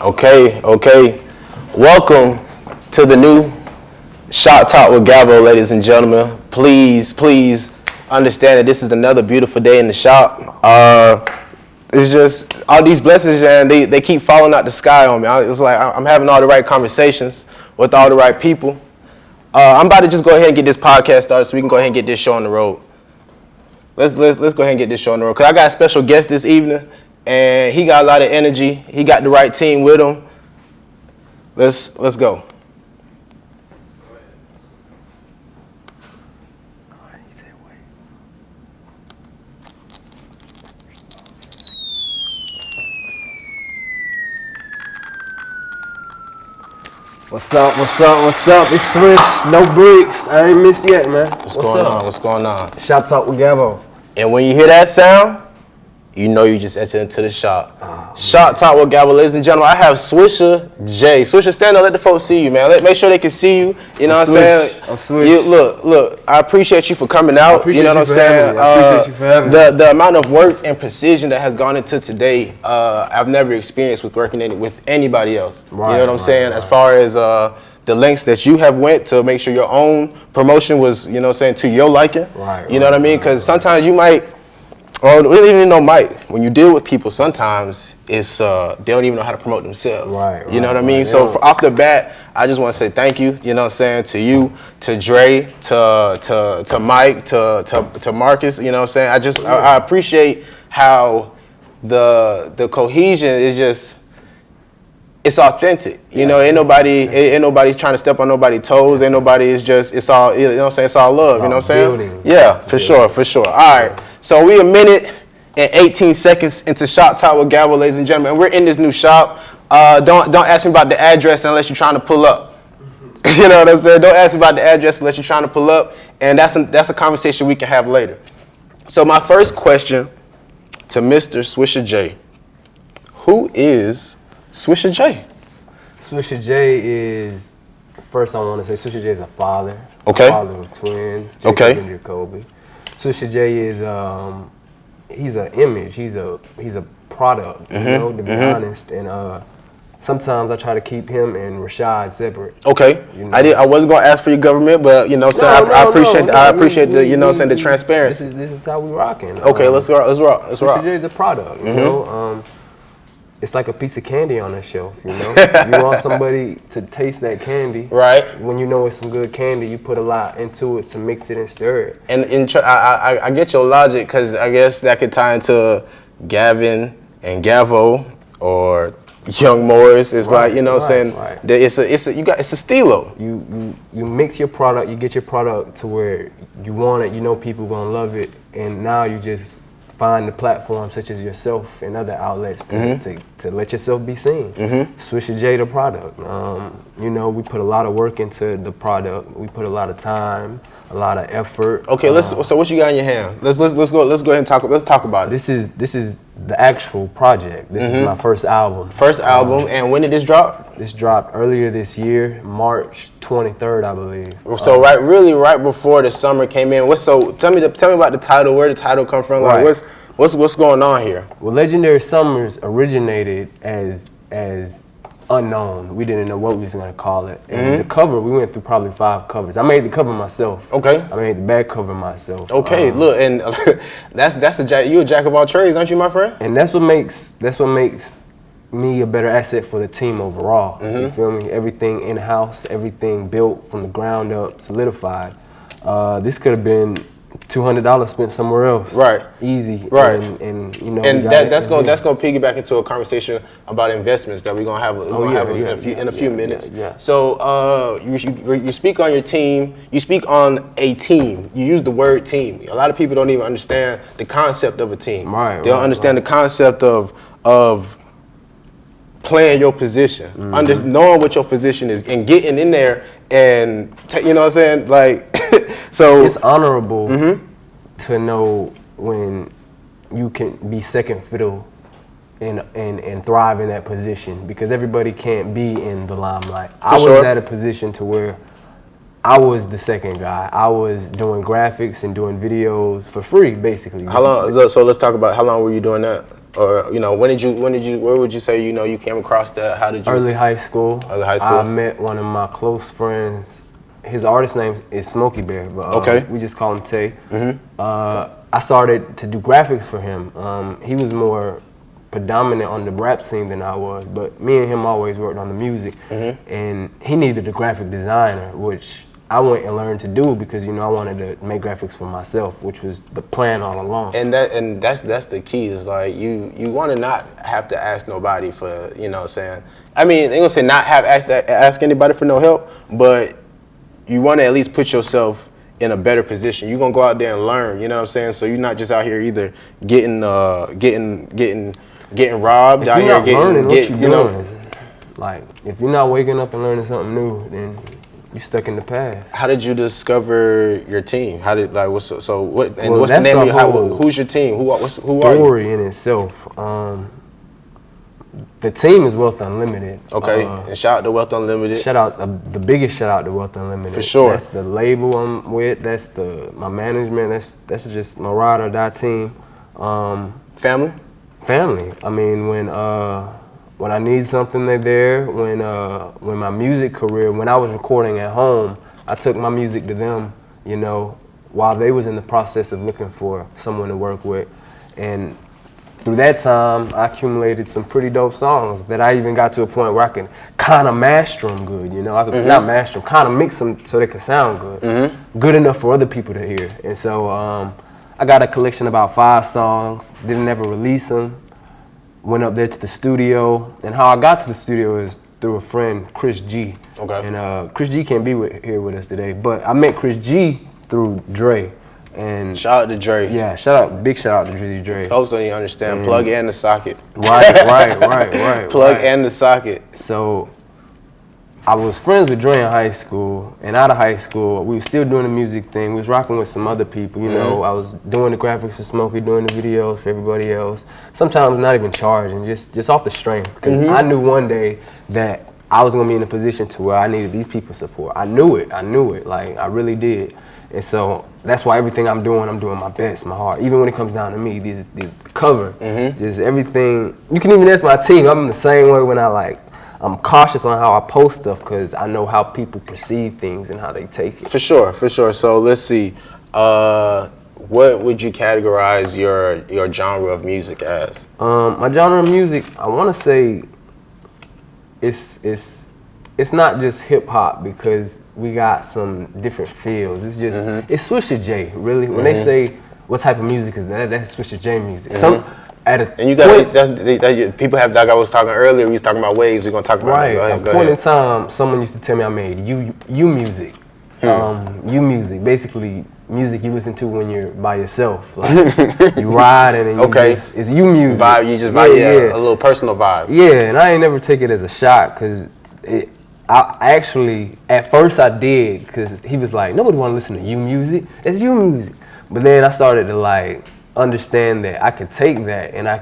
Okay. Welcome to the new Shop Talk with Gavo, ladies and gentlemen. Please understand that this is another beautiful day in the shop. It's just all these blessings, and they keep falling out the sky on me. It's like I'm having all the right conversations with all the right people. I'm about to just go ahead and get this podcast started so we can go ahead and get this show on the road. Let's go ahead and get this show on the road, because I got a special guest this evening, and he got a lot of energy. He got the right team with him. Let's go. What's up? It's Swish, no bricks. I ain't missed yet, man. What's going on? Shop Talk with Gavo. And when you hear that sound, you know you just entered into the shop. Shop Talk with Gavo, ladies and gentlemen. I have SwishaJay. Swisha, stand up, let the folks see you, man. Make sure they can see you. You know what I'm saying? I'm Swish. Look, I appreciate you for coming out. You know what I'm saying? I appreciate you for having me. The amount of work and precision that has gone into today, I've never experienced with working with anybody else. Right, you know what I'm saying? Right. As far as the lengths that you have went to make sure your own promotion was, you know what I'm saying, to your liking. Right. You know what I mean? Because sometimes you might, or we don't even know Mike, when you deal with people, sometimes it's they don't even know how to promote themselves. Right. You know what I mean? So off the bat, I just want to say thank you, you know what I'm saying, to you, to Dre, to Mike, to Marcus, you know what I'm saying? I appreciate how the cohesion is just, it's authentic. You know, ain't nobody's trying to step on nobody's toes. Ain't nobody is just, it's all, you know what I'm saying, it's all love, you know what I'm saying? Building. Yeah, for sure. All right, so we a minute and 18 seconds into Shop Talk with Gavo, ladies and gentlemen, and we're in this new shop. Don't ask me about the address unless you're trying to pull up. You know what I'm saying? Don't ask me about the address unless you're trying to pull up, and that's a conversation we can have later. So my first question to Mr. SwishaJay, who is SwishaJay? SwishaJay is, first I want to say SwishaJay is a father. Okay. A father of twins, Jacob and Jacoby. SwishaJay is, he's an image, he's a product, you know, to be honest. And sometimes I try to keep him and Rashad separate. Okay. You know? I wasn't gonna ask for your government, but you know, I appreciate the, you know, saying the transparency. This is how we rocking. Okay, let's rock. SwishaJay is a product, you know. It's like a piece of candy on the shelf, you know. You want somebody to taste that candy. Right. When you know it's some good candy, you put a lot into it to mix it and stir it. And I get your logic, because I guess that could tie into Gavin and Gavo or Young Morris. It's like, you know what I'm saying? Right. It's a stilo. You mix your product, you get your product to where you want it, you know people gonna love it, and now you just find the platform such as yourself and other outlets to let yourself be seen. SwishaJay, the product. You know, we put a lot of work into the product. We put a lot of time, a lot of effort. Okay, so what you got in your hand? Let's go ahead and talk about it. This is the actual project. This is my first album. And when did this drop? This dropped earlier this year, March 23rd, I believe. So right before the summer came in. Tell me about the title. Where did the title come from? Like what's going on here? Well, Legendary Summers originated as unknown. We didn't know what we was gonna call it. And the cover, we went through probably 5 covers. I made the cover myself. Okay. I made the back cover myself. Okay, look, and you a jack of all trades, aren't you, my friend? And that's what makes me a better asset for the team overall. You feel me? Everything in-house, everything built from the ground up, solidified. This could have been $200 spent somewhere else. Right. Easy. Right. And you know. And that's gonna piggyback into a conversation about investments that we're gonna have in a few minutes. Yeah. So you speak on your team. You speak on a team. You use the word team. A lot of people don't even understand the concept of a team. Right. They don't understand the concept of playing your position, knowing what your position is, and getting in there and you know what I'm saying, like. So it's honorable to know when you can be second fiddle and thrive in that position, because everybody can't be in the limelight. I was at a position to where I was the second guy. I was doing graphics and doing videos for free, basically. How long? So let's talk about how long were you doing that? Or you know, where would you say you came across that? How did you? Early high school. Early high school. I met one of my close friends. His artist name is Smokey Bear, but okay. We just call him Tay. I started to do graphics for him. He was more predominant on the rap scene than I was, but me and him always worked on the music. And he needed a graphic designer, which I went and learned to do because I wanted to make graphics for myself, which was the plan all along. And that's the key is like you want to not have to ask nobody for saying. I mean, they gonna say not have ask anybody for no help, but you want to at least put yourself in a better position. You're gonna go out there and learn. You know what I'm saying? So you're not just out here either getting robbed. If out you're here not learning what you're doing, like if you're not waking up and learning something new, then you're stuck in the past. How did you discover your team? How did what's the that's name of your who's your team? Who are you? Story in itself. The team is Wealth Unlimited. Okay, and shout out to Wealth Unlimited. Shout out the biggest shout out to Wealth Unlimited. For sure. That's the label I'm with. That's my management. That's just my ride or die team. Family. I mean, when I need something, they're there. When my music career, when I was recording at home, I took my music to them. While they was in the process of looking for someone to work with, and through that time, I accumulated some pretty dope songs that I even got to a point where I can kind of master them good, I could not master them, kind of mix them so they could sound good. Good enough for other people to hear. And so I got a collection of about 5 songs, didn't ever release them, went up there to the studio. And how I got to the studio is through a friend, Chris G. Okay. And Chris G can't be here with us today, but I met Chris G through Dre. And shout out to Dre. Yeah, big shout out to Drizzy Dre. Folks don't even understand. Plug and the socket. Right. Plug and the socket. So I was friends with Dre in high school, and out of high school, we were still doing the music thing. We was rocking with some other people, I was doing the graphics for Smokey, doing the videos for everybody else. Sometimes not even charging, just off the strength. Because I knew one day that I was gonna be in a position to where I needed these people's support. I knew it, like I really did. And so that's why everything I'm doing my best, my heart. Even when it comes down to me, the cover, just everything. You can even ask my team. I'm the same way when I'm cautious on how I post stuff because I know how people perceive things and how they take it. For sure. So let's see. What would you categorize your genre of music as? My genre of music, I want to say, it's not just hip hop because we got some different feels. It's just it's SwishaJay, really. When they say what type of music is that, that's SwishaJay music. And you got people have, like I was talking earlier, we was talking about waves. We're gonna talk about right. At a point in time, someone used to tell me I made you music. You music, basically music you listen to when you're by yourself. Like you ride and it's you music. Vibe, you just vibe, a little personal vibe. Yeah, and I ain't never take it as a shot because I actually, at first I did, because he was like, nobody want to listen to you music. It's you music. But then I started to understand that I can take that and I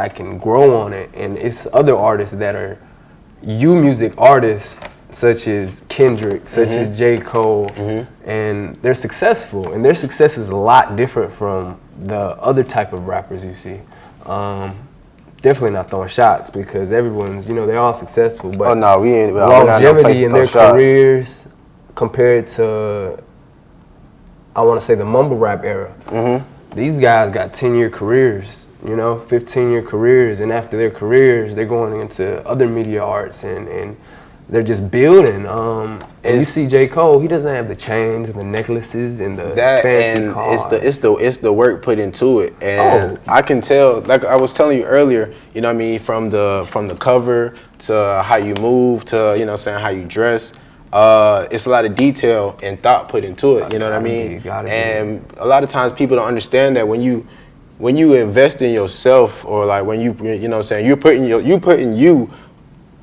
can grow on it. And it's other artists that are you music artists, such as Kendrick, such as J. Cole, and they're successful. And their success is a lot different from the other type of rappers you see. Definitely not throwing shots because everyone's, they're all successful. But we ain't. Longevity in their careers compared to, I want to say, the mumble rap era. These guys got 10-year careers, 15-year careers, and after their careers, they're going into other media arts and they're just building. And you see J. Cole, he doesn't have the chains and the necklaces and the fancy cars. It's the work put into it, and I can tell. Like I was telling you earlier, from the cover to how you move to how you dress. It's a lot of detail and thought put into it. You know what I mean? And a lot of times people don't understand that when you invest in yourself, or like when you're putting you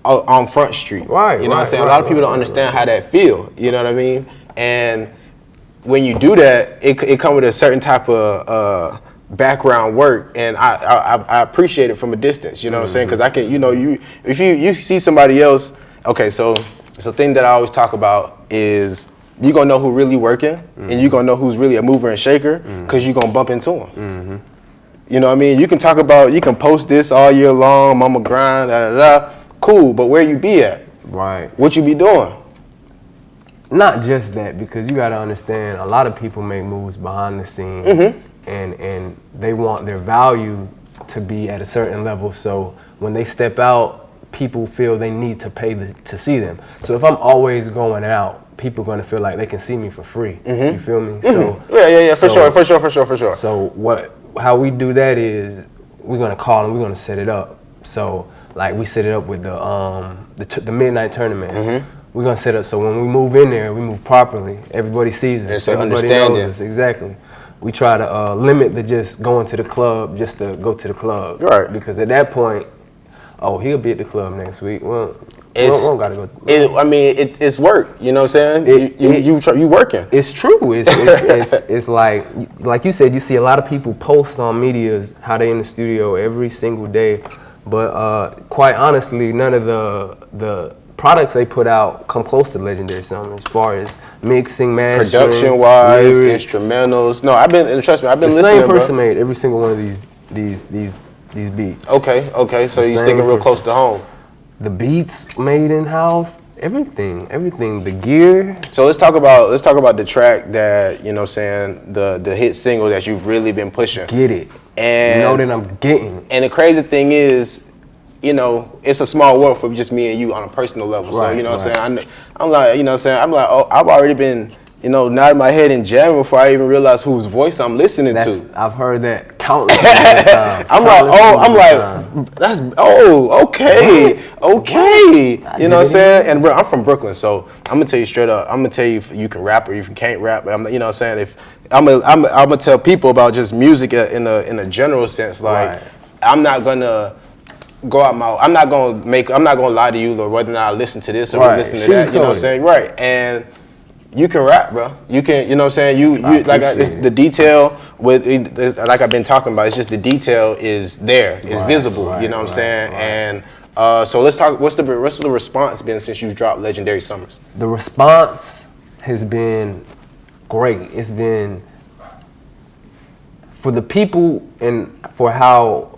on Front Street. Right. You know what I'm saying? A lot of people don't understand how that feel. You know what I mean? And when you do that, it comes with a certain type of background work, and I appreciate it from a distance. You know what I'm saying? Because I can, if you see somebody else. Okay, so the thing that I always talk about is you're gonna know who really working, and you're gonna know who's really a mover and shaker, because you're gonna bump into them. You know what I mean? You can talk about, you can post this all year long, mama grind, da da da. Cool, but where you be at? Right. What you be doing? Not just that, because you got to understand, a lot of people make moves behind the scenes, and they want their value to be at a certain level. So when they step out, people feel they need to pay to see them. So if I'm always going out, people are going to feel like they can see me for free. You feel me? So yeah, for sure. So how we do that is we're going to call and we're going to set it up. So like we set it up with the midnight tournament. We're gonna set up so when we move in there, we move properly. Everybody sees us. It's an Everybody understanding. knows us. Exactly. We try to limit the just going to the club just to go to the club. Right. Because at that point, oh, he'll be at the club next week. Well, we don't gotta go. It's work. You know what I'm saying? You working. It's true. It's like you said. You see a lot of people post on medias how they in the studio every single day, but quite honestly, none of the products they put out come close to Legendary Summer as far as mixing, mastering, production wise, lyrics. Instrumentals. No, trust me, I've been the listening. Same person bro. made every single one of these beats. Okay. So you sticking real close to home. The beats made in house, everything, the gear. So let's talk about the track that, you know what I'm saying, the hit single that you've really been pushing. Get it. And you know that I'm getting. And the crazy thing is, you know, it's a small world for just me and you on a personal level. So, you know what I'm saying? I'm like, you know what I'm saying? I'm like, oh, I've already been, you know, nodding my head and jamming before I even realize whose voice I'm listening to. I've heard that countless times. Okay. You know what I'm saying? And bro, I'm from Brooklyn, so I'm gonna tell you straight up. I'm gonna tell you if you can rap or if you can't rap. But you know what I'm saying? If I'm gonna tell people about just music in a general sense. Like, I'm not gonna go out I'm not gonna lie to you or whether or not I listen to this or listen to that. You know what I'm saying? Right. And you can rap, bro. You can, you know what I'm saying? You like it's the detail with like I've been talking about. It's just the detail is there, it's visible. You know what I'm saying? And so let's talk. What's the response been since you've dropped Legendary Summers? The response has been great. It's been for the people and for how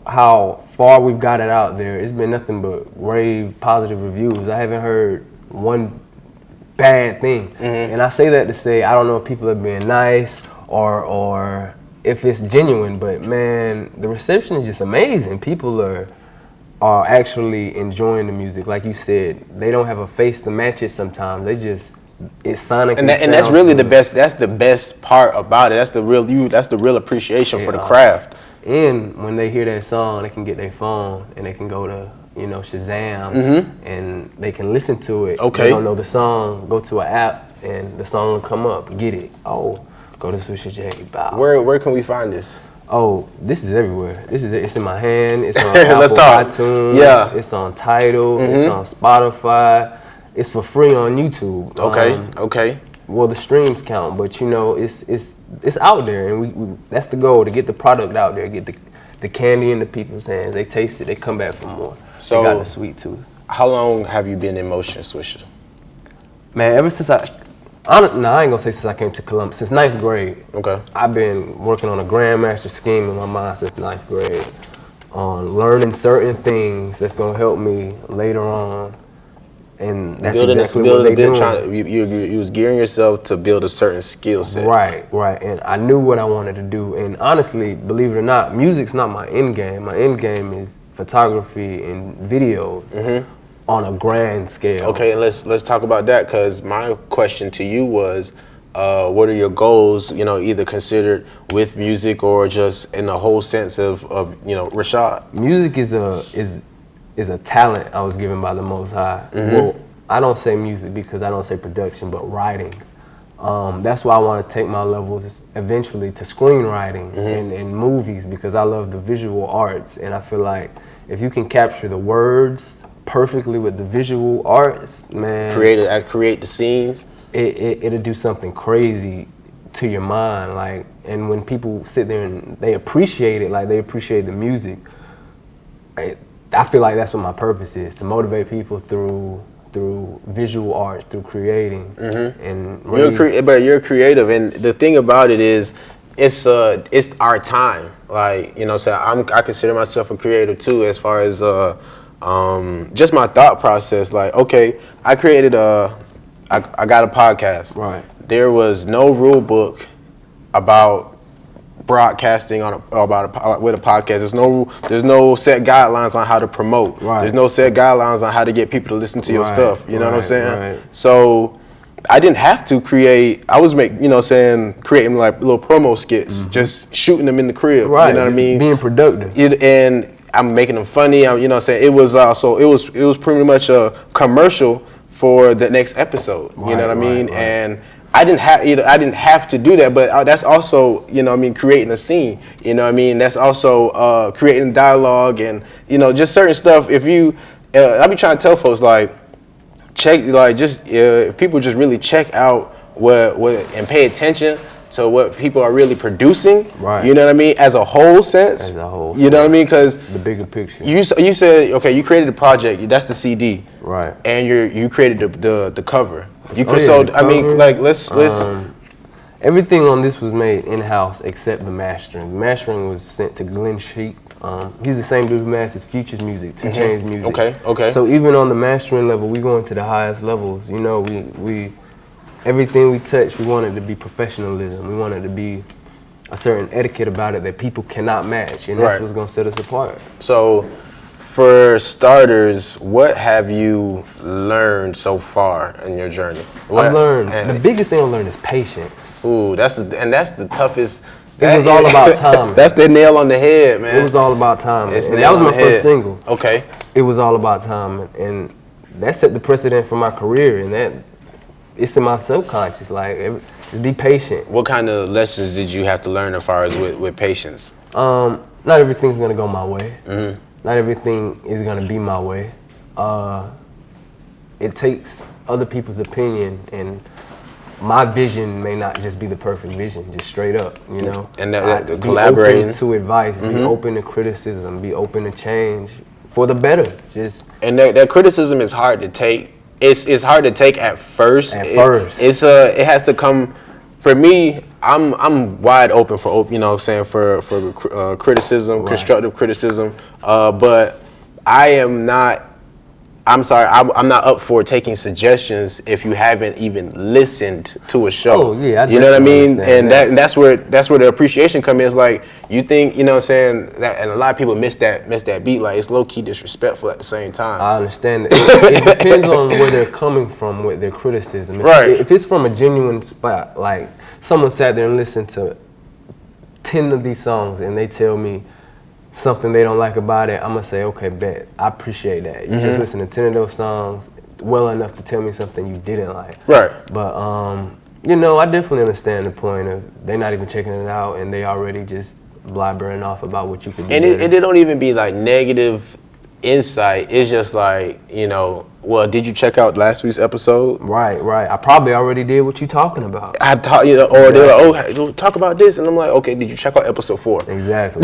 far we've got it out there. It's been nothing but rave, positive reviews. I haven't heard one bad thing. And I say that to say I don't know if people are being nice or if it's genuine, but man, the reception is just amazing. People are actually enjoying the music. Like you said, they don't have a face to match it sometimes. It's sonic and that's really the best. That's the best part about it. That's the real appreciation for the craft. And when they hear that song, they can get their phone and they can go to Shazam and they can listen to it. Okay. They don't know the song, go to an app and the song will come up. Get it. Oh, go to SwishaJay. Bow. Where can we find this? Oh, this is everywhere. It's in my hand. It's on Apple, iTunes. Yeah. It's on Tidal. It's on Spotify. It's for free on YouTube. Okay. Well, the streams count, but it's out there, and we that's the goal, to get the product out there, get the candy in the people's hands. They taste it, they come back for more. So they got the sweet tooth. How long have you been in motion, Swisha? Man, ever since I ain't gonna say since I came to Columbus, since 9th grade. Okay. I've been working on a grandmaster scheme in my mind since 9th grade, on learning certain things that's gonna help me later on. And that's exactly what they doing. You was gearing yourself to build a certain skill set. Right. And I knew what I wanted to do. And honestly, believe it or not, music's not my end game. My end game is photography and videos on a grand scale. Okay, and let's talk about that, because my question to you was, what are your goals? You know, either considered with music or just in the whole sense of Rashad. Music is a talent I was given by the Most High. Well, I don't say music because I don't say production, but writing. That's why I want to take my levels eventually to screenwriting and movies, because I love the visual arts, and I feel like if you can capture the words perfectly with the visual arts, man, create the scenes, it'll do something crazy to your mind. Like, and when people sit there and they appreciate it, like they appreciate the music, I feel like that's what my purpose is, to motivate people through visual arts, through creating. And you're creative, and the thing about it is, it's our time. Like, you know, so I consider myself a creative too, as far as just my thought process. Like, okay, I created I got a podcast. Right. There was no rule book about broadcasting with a podcast. There's no set guidelines on how to promote. Right. There's no set guidelines on how to get people to listen to your stuff. You know what I'm saying? Right. So I didn't have to create. I was creating like little promo skits, just shooting them in the crib. Right. You know what I mean? Being productive. And I'm making them funny. You know what I'm saying? It was pretty much a commercial for the next episode. You know what I mean? Right. And I didn't have to do that, but that's also, you know what I mean, creating a scene. You know what I mean? That's also creating dialogue and, you know, just certain stuff. If you, I be trying to tell folks, like, check, like, just if people just really check out what and pay attention to what people are really producing. Right. You know what I mean? As a whole sense. As a whole You know what I mean? Because the bigger picture. You said, okay, you created a project. That's the CD. Right. And you created the cover. The cover. I mean, like, let's. Everything on this was made in-house except the mastering. The mastering was sent to Glenn Sheik. He's the same dude who masters Future's music, 2 Chainz music. Okay. So even on the mastering level, we going to the highest levels. You know, we everything we touch, we want it to be professionalism. We want it to be a certain etiquette about it that people cannot match, and that's what's gonna set us apart. So, for starters, what have you learned so far in your journey? I've learned, the biggest thing I learned is patience. Ooh, that's the toughest. It was all about timing. That's the nail on the head, man. It was all about timing. And that was my first single. Okay. It was all about timing, and that set the precedent for my career, and that it's in my subconscious. Like, just be patient. What kind of lessons did you have to learn as far as with patience? Not everything's gonna go my way. Mm-hmm. Not everything is gonna be my way. It takes other people's opinion, and my vision may not just be the perfect vision, just straight up, you know. And collaborating. Be open to advice, be open to criticism, be open to change for the better. And that criticism is hard to take. It's hard to take at first. It has to come. For me, I'm wide open for, you know what I'm saying, for criticism, constructive criticism. But I'm not up for taking suggestions if you haven't even listened to a show. Oh yeah, you know what I mean? And that's where the appreciation comes in. It's like, you think, you know what I'm saying, that, and a lot of people miss that beat. Like, it's low key disrespectful at the same time. I understand that. It depends on where they're coming from with their criticism. If it's from a genuine spot, like someone sat there and listened to 10 of these songs and they tell me something they don't like about it, I'm gonna say, okay, bet, I appreciate that. You just listened to 10 of those songs well enough to tell me something you didn't like. Right. But you know, I definitely understand the point of they're not even checking it out and they already just blabbering off about what you could do. And it don't even be like negative insight. It's just like, you know, well, did you check out last week's episode? Right. I probably already did what you're talking about. I've taught you, or they're like, oh, talk about this, and I'm like, okay, did you check out episode 4? Exactly.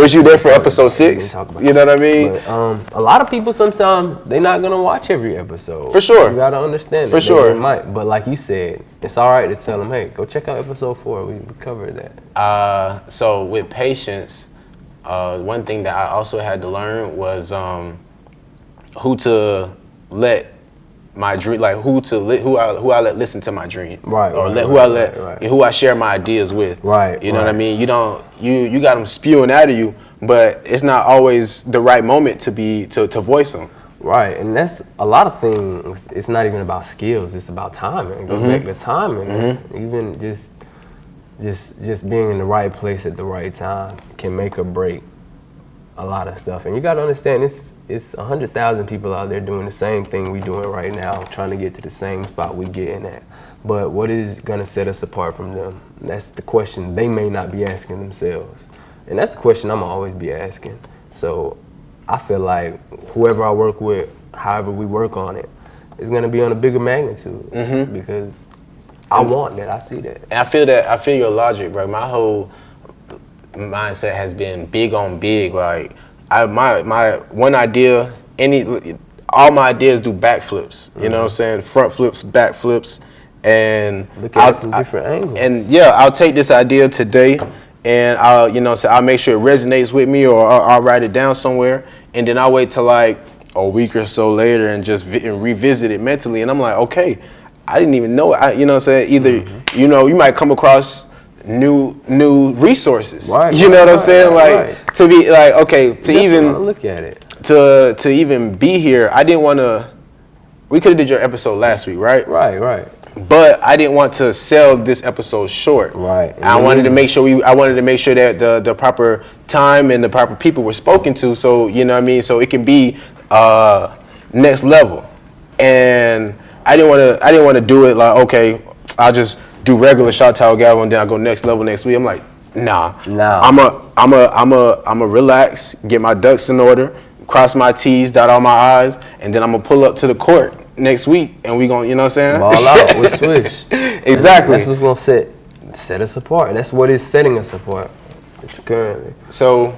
Was you there for episode 6? You know what I mean? But, a lot of people sometimes they're not gonna watch every episode. For sure. You gotta understand. For sure. They might, but like you said, it's all right to tell them, hey, go check out episode 4. We covered that. So with patience, one thing that I also had to learn was who to let my dream, like who I let listen to my dream, who I share my ideas with, You know what I mean? You got them spewing out of you, but it's not always the right moment to voice them. Right, and that's a lot of things. It's not even about skills; it's about timing. It goes back to timing. Even just being in the right place at the right time can make or break a lot of stuff. And you got to understand, it's 100,000 people out there doing the same thing we doing right now, trying to get to the same spot we getting at. But what is going to set us apart from them? That's the question they may not be asking themselves. And that's the question I'm always be asking. So I feel like whoever I work with, however we work on it, is going to be on a bigger magnitude because I want that. I see that. And I feel your logic, bro. My whole mindset has been big on big. Like, my one idea, all my ideas do backflips. You know what I'm saying? Front flips, back flips, and look at it from different angles. And yeah, I'll take this idea today, and I'll make sure it resonates with me, or I'll write it down somewhere, and then I'll wait till like a week or so later and just revisit it mentally, and I'm like, okay, I didn't even know it. You know what I'm saying? Either you might come across new resources. Right, you know what I'm saying? Right. To be like, okay, to even look at it. To even be here, I didn't want to. We could have did your episode last week, right? Right. But I didn't want to sell this episode short. Right. I wanted to make sure that the proper time and the proper people were spoken to. So you know what I mean. So it can be next level. And I didn't want to do it like, okay, I'll just do regular Shot Tower Gavo and then I go next level next week. I'm like, nah. I'm a relax, get my ducks in order, cross my T's, dot all my I's, and then I'm gonna pull up to the court next week, and we gonna, you know what I'm saying? Ball out with Swish. Exactly. That's what's gonna set us apart. That's what is setting us apart currently. So,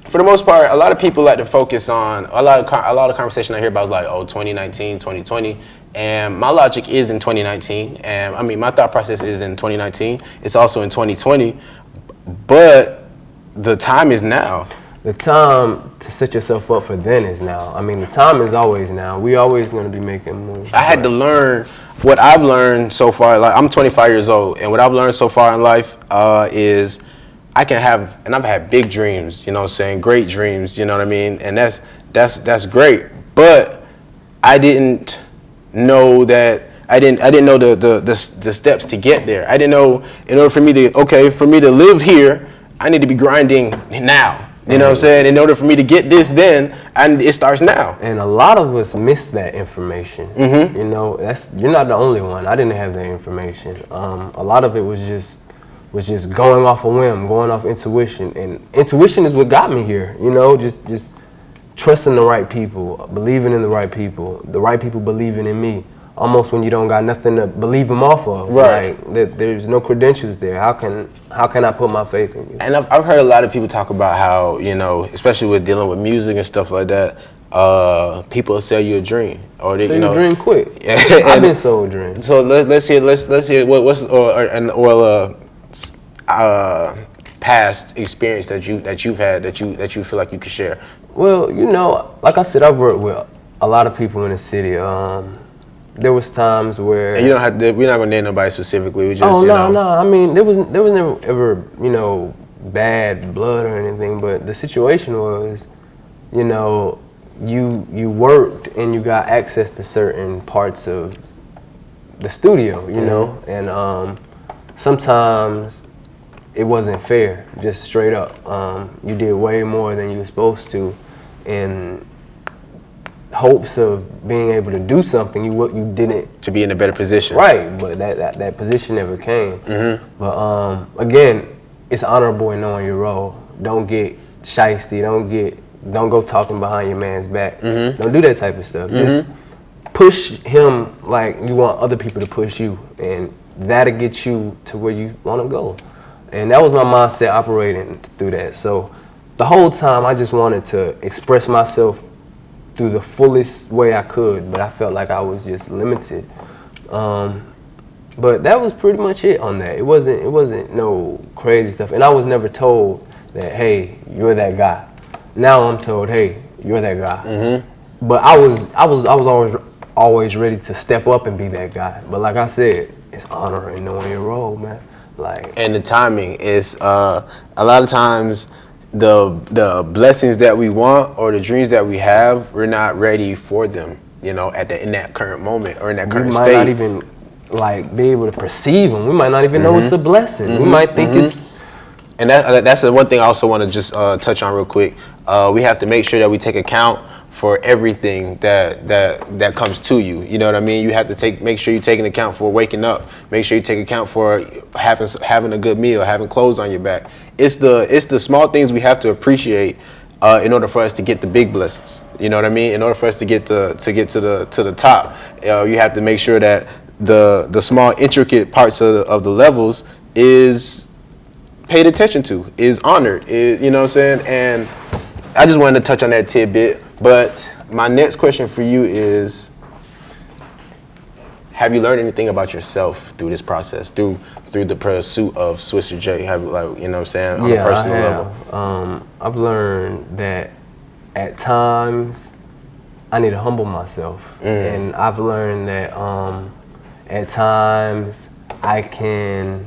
for the most part, a lot of people like to focus on a lot of conversation I hear about is like, 2019, 2020, and my logic is in 2019, and I mean my thought process is in 2019. It's also in 2020, but the time is now. The time to set yourself up for then is now. I mean, the time is always now. We always going to be making moves. I had to learn what I've learned so far. Like, I'm 25 years old, and what I've learned so far in life is I can have, and I've had big dreams, you know what I'm saying, great dreams, you know what I mean, and that's great. But I didn't know that. I didn't know the steps to get there. I didn't know in order for me to live here, I need to be grinding now. You know what I'm saying? In order for me to get this, then it starts now. And a lot of us miss that information. You know, you're not the only one. I didn't have that information. A lot of it was just going off a whim, going off intuition, and intuition is what got me here. You know, just trusting the right people, believing in the right people believing in me. Almost when you don't got nothing to believe them off of. Right. Like, there's no credentials there. How can I put my faith in you? And I've heard a lot of people talk about how, you know, especially with dealing with music and stuff like that, people will sell you a dream, or they, Sell you know, your dream quick. Yeah. I've been sold dreams. So let's hear past experience that you've had that you feel like you could share. Well, you know, like I said, I've worked with a lot of people in the city. There was times where, And you don't have to. We're not gonna name nobody specifically. We just, no. I mean, there was never ever, you know, bad blood or anything. But the situation was, you know, you worked and you got access to certain parts of the studio, you know, and sometimes it wasn't fair, just straight up. You did way more than you were supposed to, in hopes of being able to do something you didn't, to be in a better position. Right, but that position never came. But again, it's honorable in knowing your role. Don't get shiesty. Don't go talking behind your man's back. Don't do that type of stuff. Just push him like you want other people to push you, and that'll get you to where you want to go. And that was my mindset operating through that. So the whole time I just wanted to express myself through the fullest way I could, but I felt like I was just limited. But that was pretty much it on that. It wasn't no crazy stuff. And I was never told that, hey, you're that guy. Now I'm told, hey, you're that guy. But I was always ready to step up and be that guy. But like I said, it's honor in knowing your role, man. Like, and the timing is a lot of times the blessings that we want or the dreams that we have, we're not ready for them, you know, in that current moment or in that current state. We might not even like be able to perceive them. We might not even know it's a blessing. We might think it's. And that's the one thing I also want to just touch on real quick. We have to make sure that we take account for everything that comes to you. You know what I mean? You have to make sure you take into account for waking up. Make sure you take account for having a good meal, having clothes on your back. It's the small things we have to appreciate in order for us to get the big blessings. You know what I mean? In order for us to get to the top, you have to make sure that the small intricate parts of the levels is paid attention to, is honored. You know what I'm saying? And I just wanted to touch on that tidbit. But my next question for you is, have you learned anything about yourself through this process, through the pursuit of SwishaJay? Have you, like, you know what I'm saying, on a personal level? I've learned that at times I need to humble myself, and I've learned that at times I can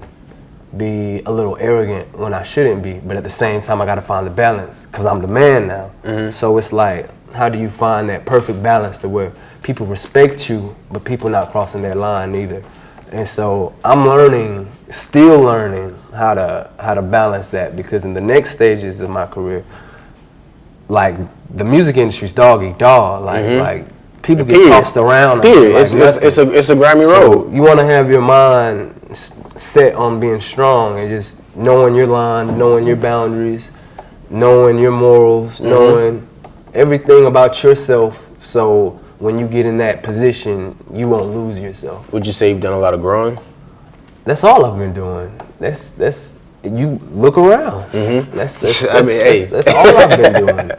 be a little arrogant when I shouldn't be, but at the same time I got to find the balance because I'm the man now. So it's like, how do you find that perfect balance to where people respect you, but people not crossing their line either? And so I'm still learning how to balance that, because in the next stages of my career, like the music industry's dog eat dog. Like people get tossed around. It's a grimy road. So you want to have your mind set on being strong and just knowing your line, knowing your boundaries, knowing your morals, knowing everything about yourself. So when you get in that position, you won't lose yourself. Would you say you've done a lot of growing? That's all I've been doing. That's you look around. That's all I've been doing.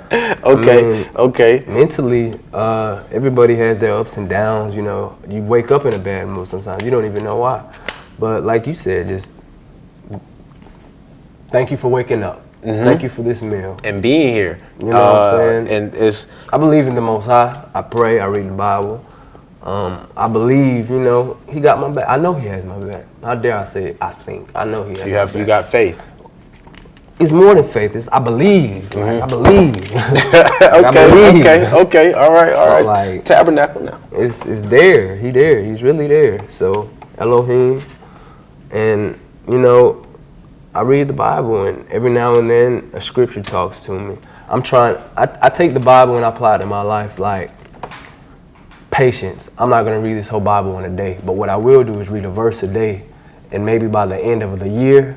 Okay. Mentally, everybody has their ups and downs. You know, you wake up in a bad mood sometimes. You don't even know why. But like you said, just thank you for waking up. Thank you for this meal and being here. You know what I'm saying? And I believe in the Most High. I pray. I read the Bible. I believe, you know, he got my back. I know he has my back. How dare I say it? I think. I know he has my back. You got faith. It's more than faith. It's I believe. Like, I believe. Okay. All right. Like, Tabernacle now. It's there. He's really there. So Elohim, and you know, I read the Bible, and every now and then a scripture talks to me. I take the Bible and I apply it in my life, like patience. I'm not going to read this whole Bible in a day, but what I will do is read a verse a day, and maybe by the end of the year,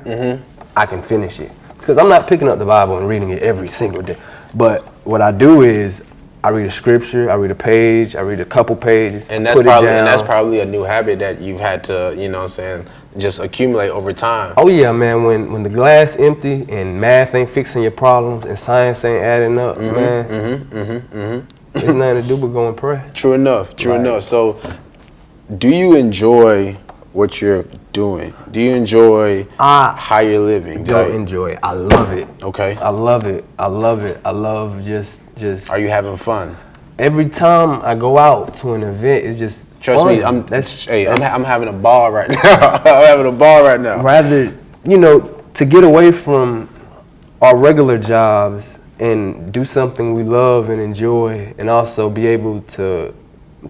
I can finish it. Because I'm not picking up the Bible and reading it every single day. But what I do is I read a scripture, I read a page, I read a couple pages, and that's probably a new habit that you've had to, you know what I'm saying, just accumulate over time. Oh yeah, man, when the glass empty and math ain't fixing your problems and science ain't adding up, man, there's nothing to do but go and pray. True enough. So do you enjoy what you're doing? Do you enjoy how you're living? Don't enjoy it. I love it. Okay. I love it. I love just. Are you having fun? Every time I go out to an event, it's just Trust fun. me, I'm having a ball right now. Rather, you know, to get away from our regular jobs and do something we love and enjoy, and also be able to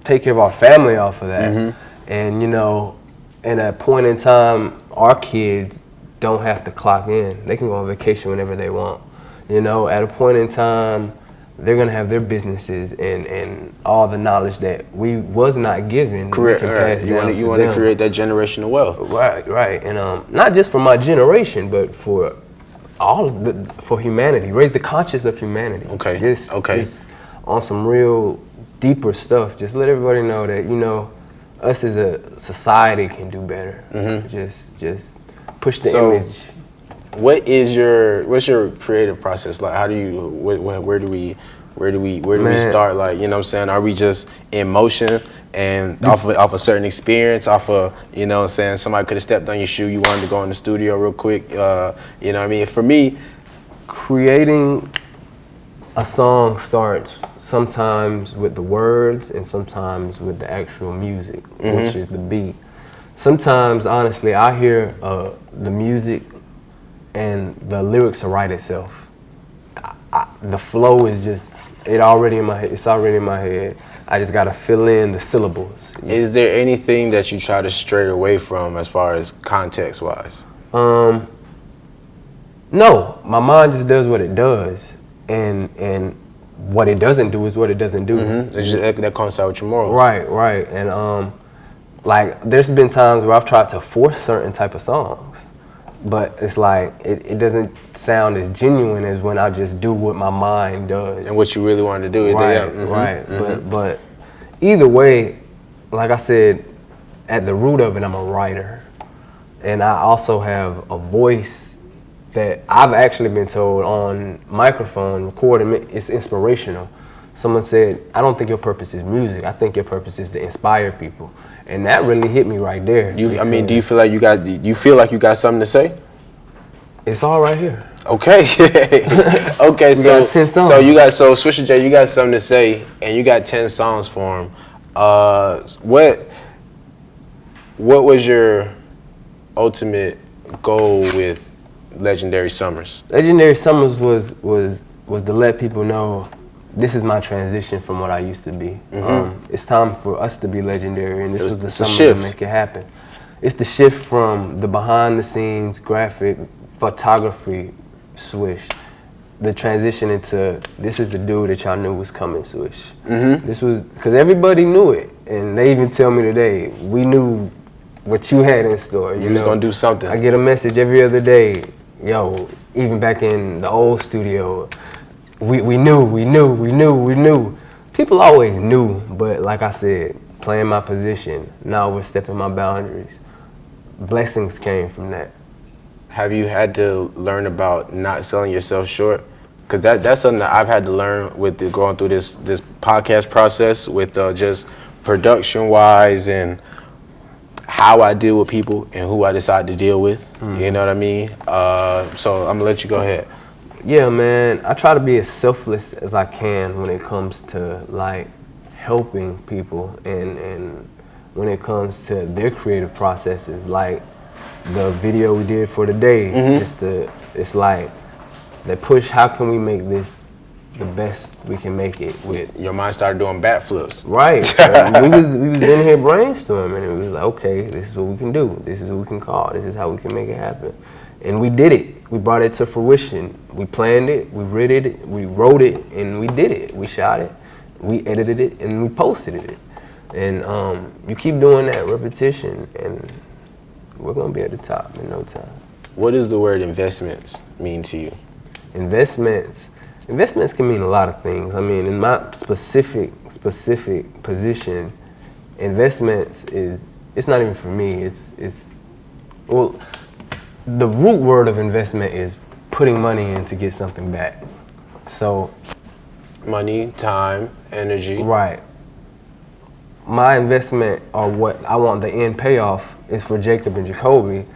take care of our family off of that. And you know, at a point in time, our kids don't have to clock in. They can go on vacation whenever they want. You know, at a point in time, they're gonna have their businesses and all the knowledge that we was not given. Correct. You want to create that generational wealth. Right. And not just for my generation, but for for humanity. Raise the conscience of humanity. Okay. Just on some real deeper stuff. Just let everybody know that, you know, us as a society can do better. Just push the image. What's your creative process like? How do you where do we start? Like, you know what I'm saying? Are we just in motion and off a certain experience, off of, you know what I'm saying, somebody could have stepped on your shoe, you wanted to go in the studio real quick, you know what I mean? For me, creating a song starts sometimes with the words and sometimes with the actual music, which is the beat. Sometimes, honestly, I hear the music and the lyrics will write itself. The flow is just, it's already in my head. I just gotta fill in the syllables. Is there anything that you try to stray away from as far as context-wise? No, my mind just does what it does, and what it doesn't do is what it doesn't do. It's just, that coincides with your morals. Right, and like there's been times where I've tried to force certain type of songs, but it's like it doesn't sound as genuine as when I just do what my mind does and what you really wanted to do. Right. But either way, like I said, at the root of it, I'm a writer, and I also have a voice that I've actually been told on microphone recording. It's inspirational. someone said, I don't think your purpose is music. I think your purpose is to inspire people. And that really hit me right there. I mean, do you feel like you got something to say? It's all right here. Okay. Okay, got 10 songs. So SwishaJay, you got something to say, and you got 10 songs for him. What was your ultimate goal with Legendary Summers? Legendary Summers was to let people know this is my transition from what I used to be. It's time for us to be legendary, and this was the summer to make it happen. It's the shift from the behind the scenes graphic photography Swish, the transition into this is the dude that y'all knew was coming, Swish. This was, because everybody knew it, and they even tell me today, we knew what you had in store. You was gonna do something. I get a message every other day, yo, even back in the old studio, we knew. People always knew, but like I said, playing my position, now we're stepping my boundaries. Blessings came from that. Have you had to learn about not selling yourself short? Because that's something that I've had to learn with going through this podcast process with just production-wise and how I deal with people and who I decide to deal with. You know what I mean? So I'm gonna let you go ahead. Yeah, man. I try to be as selfless as I can when it comes to like helping people and when it comes to their creative processes. Like the video we did for today, it's like that push. How can we make this the best we can make it with? Your mind started doing backflips. Right. we was in here brainstorming, and it was like, okay, this is what we can do. This is what we can call. This is how we can make it happen. And we did it. We brought it to fruition. We planned it, we wrote it, and we did it. We shot it, we edited it, and we posted it. And you keep doing that repetition, and we're gonna be at the top in no time. What does the word investments mean to you? Investments can mean a lot of things. I mean, in my specific position, investments it's not even for me. Well, the root word of investment is putting money in to get something back. So, money, time, energy. Right. My investment, or what I want the end payoff, is for Jacob and Jacoby,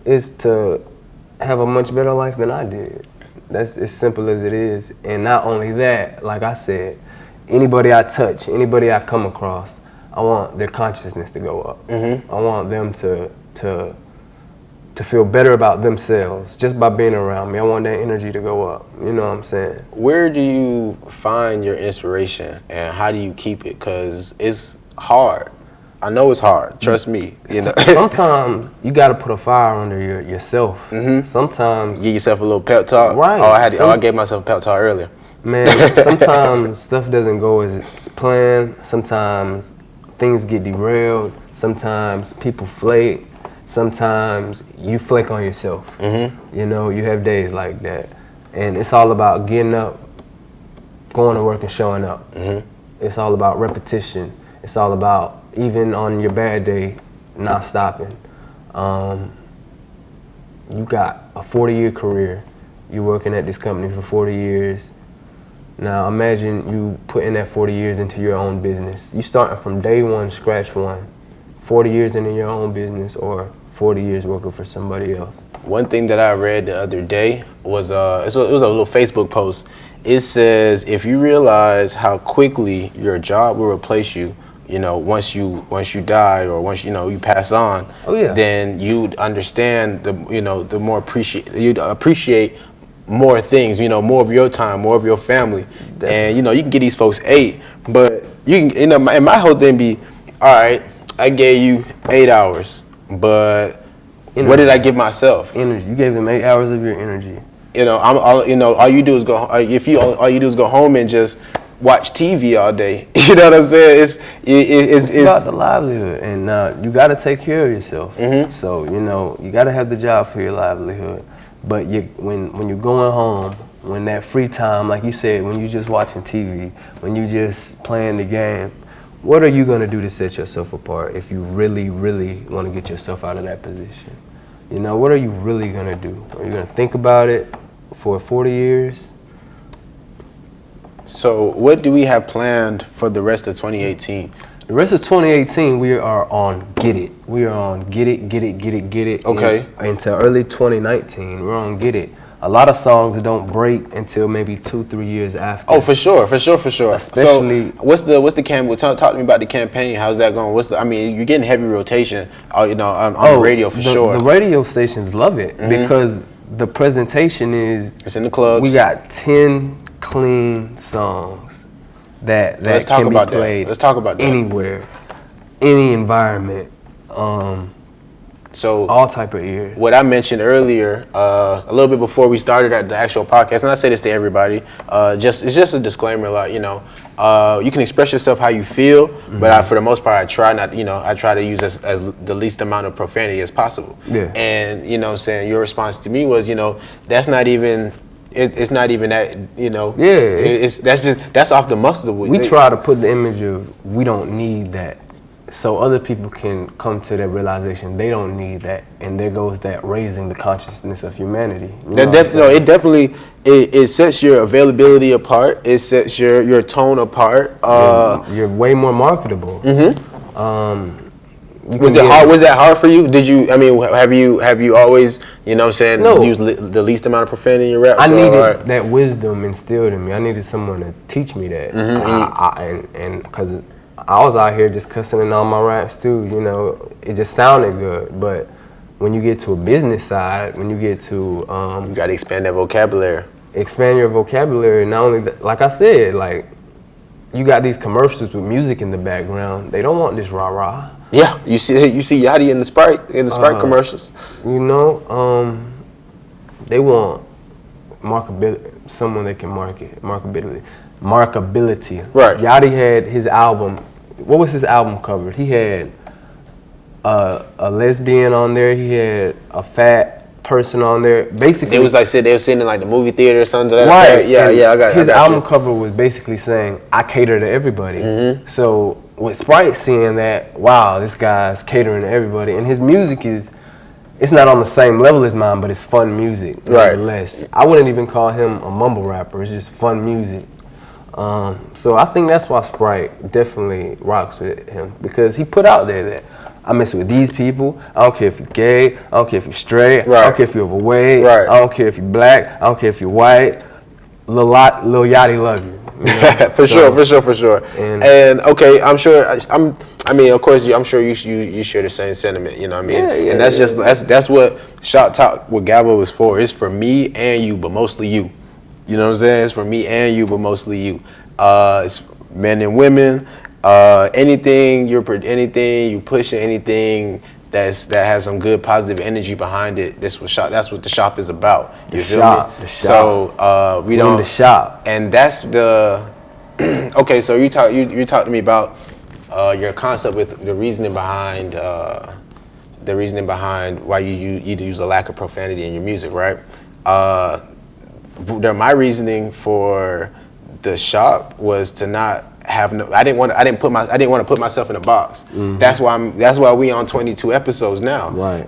is to have a much better life than I did. That's as simple as it is. And not only that, like I said, anybody I touch, anybody I come across, I want their consciousness to go up. I want them to feel better about themselves just by being around me. I want that energy to go up. You know what I'm saying? Where do you find your inspiration, and how do you keep it? Because it's hard. I know it's hard. Trust me. You know. Sometimes you got to put a fire under yourself. Sometimes give yourself a little pep talk. Right. I gave myself a pep talk earlier. Man, sometimes stuff doesn't go as it's planned. Sometimes things get derailed. Sometimes people flake. Sometimes you flake on yourself. You know, you have days like that. And it's all about getting up, going to work and showing up. It's all about repetition. It's all about, even on your bad day, not stopping. You got a 40-year career. You're working at this company for 40 years. Now imagine you putting that 40 years into your own business. You starting from day one, scratch one. 40 years into your own business, or 40 years working for somebody else. One thing that I read the other day was it was a little Facebook post. It says, if you realize how quickly your job will replace you, you know, once you die, or once you pass on, then you'd understand you'd appreciate more things, more of your time, more of your family. Definitely. And you can get these folks 8, but you can, and my whole thing be, all right, I gave you 8 hours, but energy. What did I give myself? Energy. You gave them 8 hours of your energy. All you do is go. All you do is go home and just watch TV all day. You know what I'm saying? It's about the livelihood, and you got to take care of yourself. So you got to have the job for your livelihood. But when you're going home, when that free time, like you said, when you're just watching TV, when you're just playing the game. What are you going to do to set yourself apart if you really, really want to get yourself out of that position? What are you really going to do? Are you going to think about it for 40 years? So what do we have planned for the rest of 2018? The rest of 2018, we are on Get It. We are on Get It. Okay. Until early 2019, we're on Get It. A lot of songs don't break until maybe 2-3 years after. Oh, for sure. Especially. So, what's the campaign? Talk to me about the campaign. How's that going? I mean, you're getting heavy rotation, on the radio for sure. The radio stations love it because the presentation is. It's in the clubs. We got 10 clean songs that can be played. Let's talk about that. Anywhere, any environment. So all type of ears. What I mentioned earlier, a little bit before we started at the actual podcast, and I say this to everybody, it's just a disclaimer, you can express yourself how you feel, but for the most part, I try to use as the least amount of profanity as possible. Yeah. And your response to me was, that's not even. It's not even that, Yeah. That's off the muscle. We try to put the image of we don't need that. So other people can come to that realization they don't need that, and there goes that raising the consciousness of humanity. It definitely it sets your availability apart. It sets your tone apart. You're way more marketable. Was that hard for you? Did you? I mean, have you always used the least amount of profanity in your rap? I needed that wisdom instilled in me. I needed someone to teach me that, and because I was out here just cussing in all my raps too, it just sounded good. But when you get to a business side, when you get to you got to expand that vocabulary. Expand your vocabulary. Not only that, like I said, like you got these commercials with music in the background. They don't want this rah rah. Yeah, you see Yachty in the Sprite commercials. They want marketability, someone that can marketability. Right. Yachty had his album. What was his album covered? He had a lesbian on there. He had a fat person on there. Basically, it was like they were sitting in like the movie theater or something. Right. Yeah. I got his album cover was basically saying, "I cater to everybody." So with Sprite seeing that, wow, this guy's catering to everybody, and his music it's not on the same level as mine, but it's fun music. Right. Nevertheless, I wouldn't even call him a mumble rapper. It's just fun music. So I think that's why Sprite definitely rocks with him, because he put out there that I mess with these people. I don't care if you're gay. I don't care if you're straight. Right. I don't care if you're overweight. Right. I don't care if you're black. I don't care if you're white. Lil Yachty love you. For sure. And okay, I'm sure. Of course, I'm sure you share the same sentiment. You know what I mean? And that's what Shop Talk with Gavo is for. It's for me and you, but mostly you. You know what I'm saying? It's for me and you, but mostly you. It's men and women. Anything you pushing, anything that has some good positive energy behind it. That's what the shop is about. You feel me? The shop. So we don't. The shop. And that's the. Okay, so you talk to me about your concept with the reasoning behind why you use a lack of profanity in your music, right? My reasoning for the shop was to not have I didn't want to put myself in a box. That's why we on 22 episodes now. Right.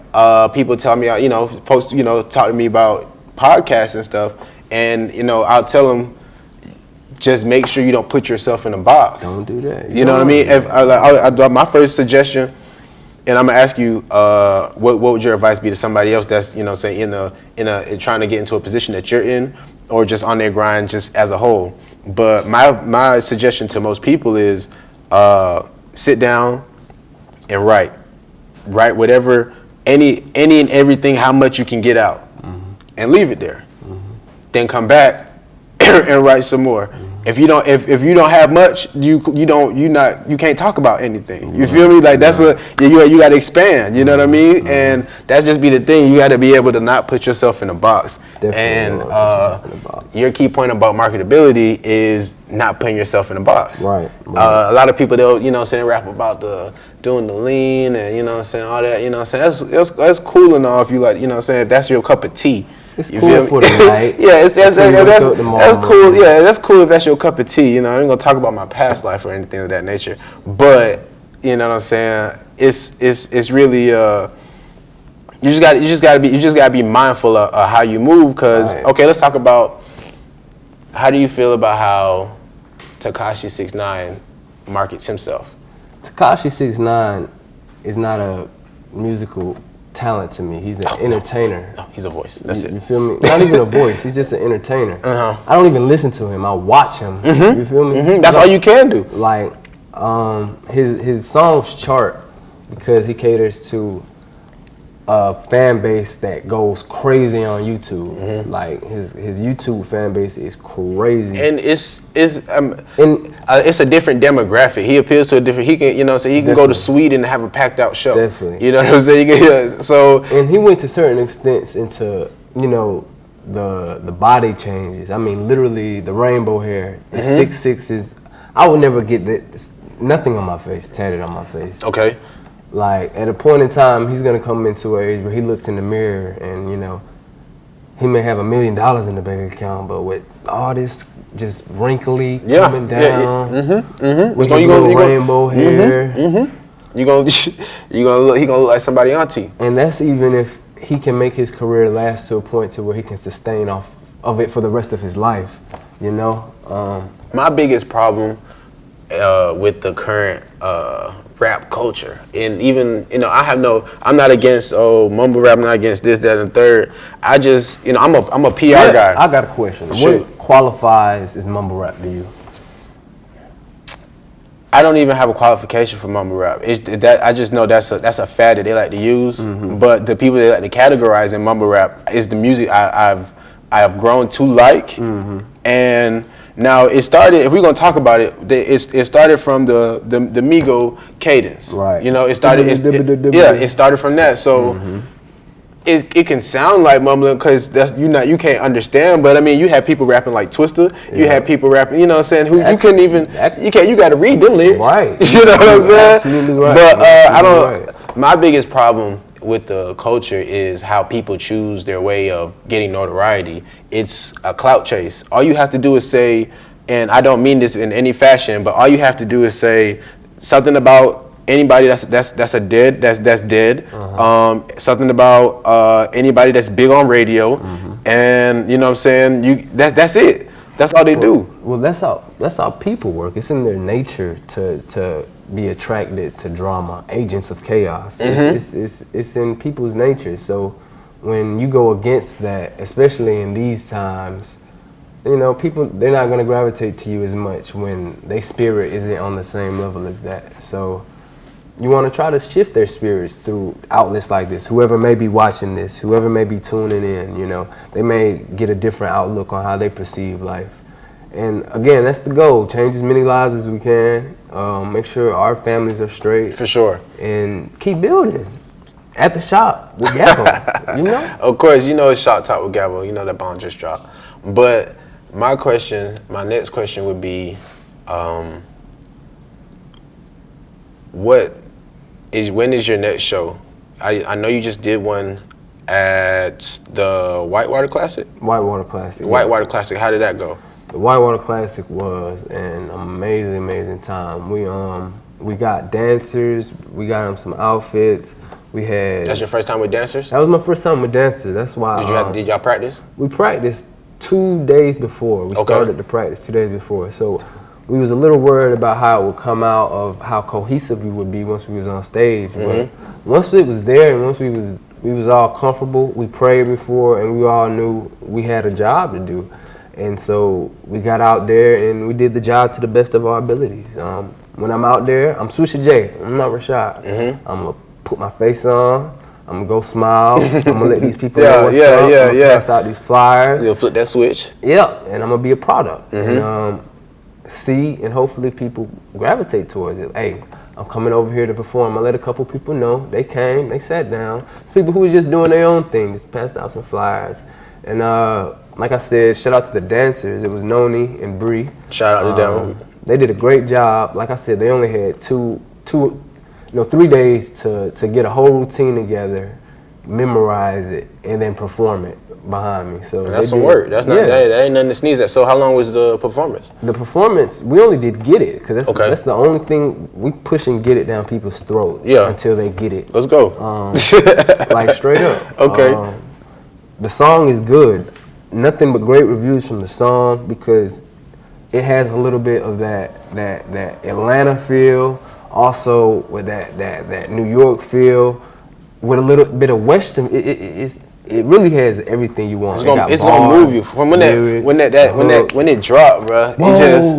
People tell me, talk to me about podcasts and stuff, and I'll tell them, just make sure you don't put yourself in a box. Don't do that. You know what I mean? If my first suggestion, and I'm gonna ask you, what would your advice be to somebody else that's say in trying to get into a position that you're in, or just on their grind just as a whole? But my suggestion to most people is sit down and write whatever, any and everything, how much you can get out, and leave it there. Then come back and write some more. If you don't have much, you can't talk about anything. You feel me? Like you got to expand. You know what I mean? And that's just be the thing. You got to be able to not put yourself in a box. And your key point about marketability is not putting yourself in a box. Right. A lot of people, they'll rap about doing the lean and all that. That's cool and all if you like. If that's your cup of tea. It's cool for the night. Yeah, that's cool. Yeah, that's cool if that's your cup of tea. I ain't gonna talk about my past life or anything of that nature. But you know what I'm saying? It's really you just gotta be mindful of how you move. Cause okay, let's talk about how do you feel about how Tekashi 6ix9ine markets himself? Tekashi 6ix9ine is not a musical talent to me. He's an entertainer. No, he's a voice. That's it. You feel me? Not even a voice. He's just an entertainer. Uh-huh. I don't even listen to him. I watch him. You feel me? That's all you can do. Like, his songs chart because he caters to a fan base that goes crazy on YouTube. Like his YouTube fan base is crazy, and it's a different demographic. He appeals to a different. He can, you know, so he can go to Sweden and have a packed out show. Definitely, you know what I'm saying. Yeah, so and he went to certain extents into, you know, the body changes. I mean, literally the rainbow hair, the 6'6" I would never get that. Nothing on my face, tatted on my face. Okay. Like, at a point in time, he's gonna come into an age where he looks in the mirror and, you know, he may have $1 million in the bank account, but with all this just wrinkly coming down, with his little rainbow hair, he gonna look like somebody auntie. and that's even if he can make his career last to a point to where he can sustain off of it for the rest of his life, you know. My biggest problem with the current rap culture, and even, you know, I'm not against mumble rap, I'm not against this, that, and the third. I just, you know, I'm a PR guy. I got a question. Shoot. What qualifies as mumble rap to you? I don't even have a qualification for mumble rap. I just know that's a fad that they like to use. But the people that like to categorize in mumble rap is the music I have grown to like, and now it started. If we're gonna talk about it, it started from the Migo cadence. Right. You know, it started. It started from that. So it can sound like mumbling because you can't understand. But I mean, you have people rapping like Twister. You have people rapping. You know what I'm saying? Who you couldn't even. You got to read them lyrics. Right. You know what I'm saying? Absolutely right. But I don't. Right. My biggest problem with the culture is how people choose their way of getting notoriety. It's a clout chase. All you have to do is say, and I don't mean this in any fashion, but all you have to do is say something about anybody that's dead. Something about anybody that's big on radio, and you know what I'm saying. That's it. That's all they do. Well, that's how people work. It's in their nature to be attracted to drama, agents of chaos. It's in people's nature. So when you go against that, especially in these times, you know, people, they're not going to gravitate to you as much when their spirit isn't on the same level as that. So you want to try to shift their spirits through outlets like this. Whoever may be watching this, whoever may be tuning in, you know, they may get a different outlook on how they perceive life. And again, that's the goal. Change as many lives as we can. Make sure our families are straight. For sure. And keep building at the shop with Gavo, you know? Of course, you know it's Shop Talk with Gavo. You know that bomb just dropped. But my next question would be, when is your next show? I know you just did one at the Whitewater Classic. Whitewater Classic. Whitewater Classic. How did that go? The Whitewater Classic was an amazing time. We got dancers. We got them some outfits. That's your first time with dancers? That was my first time with dancers. That's why. Did y'all practice? We practiced 2 days before. We started the practice 2 days before. So we was a little worried about how it would come out, of how cohesive we would be once we was on stage. But once it was there and once we was all comfortable, we prayed before and we all knew we had a job to do. And so we got out there and we did the job to the best of our abilities. When I'm out there, I'm SwishaJay. I'm not Rashad. I'm going to put my face on. I'm going to go smile. I'm going to let these people know what's up. I'm going to pass out these flyers. You'll flip that switch. Yeah, and I'm going to be a product. And see, and hopefully people gravitate towards it. Hey, I'm coming over here to perform. I let a couple people know. They came, they sat down. It's people who was just doing their own thing, just passed out some flyers. And like I said, shout out to the dancers. It was Noni and Bree. Shout out to them. They did a great job. Like I said, they only had 3 days to get a whole routine together, memorize it, and then perform it behind me. So that's some work. That's not that ain't nothing to sneeze at. So how long was the performance? The performance, we only did Get It, because that's the only thing we push and get it down people's throats until they get it. Let's go. Like straight up. Okay. The song is good. Nothing but great reviews from the song, because it has a little bit of that Atlanta feel, also with that New York feel, with a little bit of Western. It really has everything you want. It's gonna move you from when it dropped, bro. Whoa. It just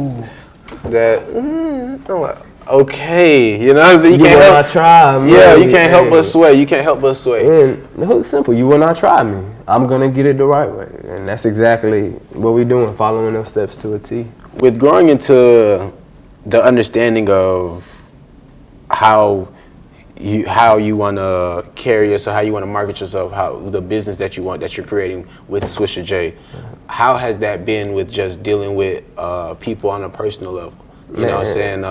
I'm like, okay, you know what I'm saying? You will not try me. Yeah, you can't help but sway. You can't help but sway. And the hook's simple. You will not try me. I'm gonna get it the right way, and that's exactly what we're doing, following those steps to a T. With growing into the understanding of how you want to carry yourself, how you want to market yourself, how the business that you're creating with SwishaJay, how has that been with just dealing with people on a personal level? You know what I'm saying?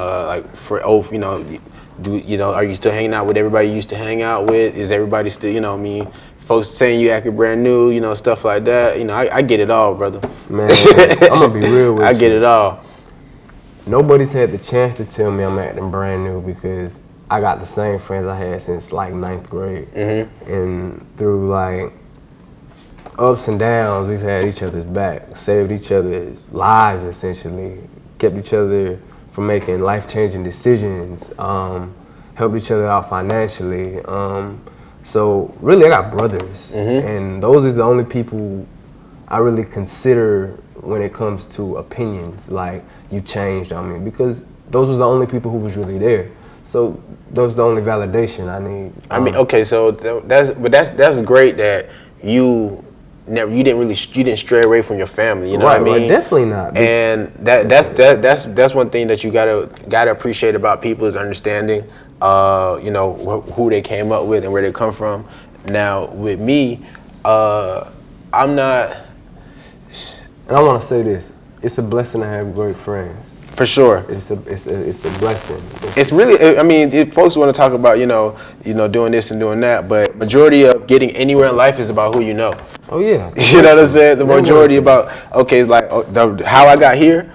Are you still hanging out with everybody you used to hang out with? Is everybody still, folks saying you acting brand new, stuff like that. I get it all, brother. Man, I'm gonna be real with you. I get it all. Nobody's had the chance to tell me I'm acting brand new because I got the same friends I had since like 9th grade. Mm-hmm. And through like ups and downs, we've had each other's back, saved each other's lives essentially, kept each other from making life-changing decisions, helped each other out financially. So really I got brothers, and those are the only people I really consider when it comes to opinions, like you changed on me, because those was the only people who was really there. So those are the only validation I need. Okay, so that's great that you didn't stray away from your family. You know what I mean? Right, definitely not. And that's one thing that you gotta appreciate about people is understanding, who they came up with and where they come from. Now with me, I'm not. And I want to say this: it's a blessing to have great friends. For sure, it's a blessing. It's really, if folks want to talk about doing this and doing that, but majority of getting anywhere in life is about who you know. Oh yeah, you know what I'm saying. The majority about how I got here.